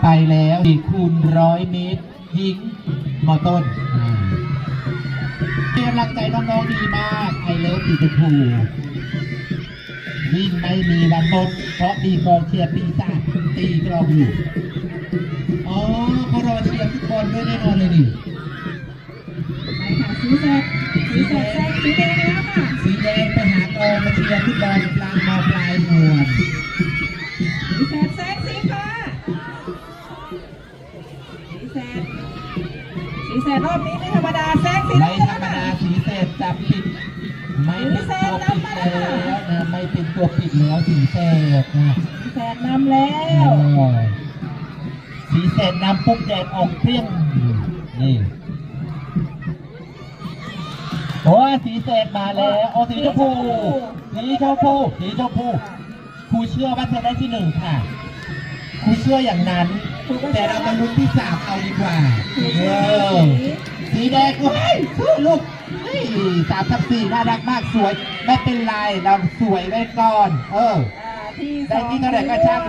ไปแล้วคูณ100 เมตรยิงมอต้นกำลังใจน้องๆดีมากไอเลิฟสีชมพูวิ่งไม่มีวันหมดเพราะมีกองเชียร์ปีศาจตีกลองอยู่เขารอเชียร์ทุกคนด้วยแน่นอนเลยนี่ไปค่ะสีแดงแล้วค่ะสีแดงไปหากองมาเชียร์ทุกบอลกลางมอปลายมวนสีแซงสีฟ้าสีแซงรอบนี้ไม่ธรรมดาแซงสีไม่ธรรมดาสีแซงจับผิดไม่เป็นตัวปิดแล้วนะไม่เป็นตัวปิดแล้วสีแซงนะสีแซงนำแล้วสีแซงนำปุ๊บแดดออกเปรี้ยงนี่สีแซงมาแล้วสีชมพูครูเชื่อว่าจะได้ที่1ค่ะครูเชื่ออย่างนั้นแต่เรามาลุ้นที่3เอาดีกว่าสีแดงสู้ลูก3-4น่ารักมากสวยไม่เป็นไรเราสวยไว้ก่อนได้ที่เท่าไหร่ก็ช่าง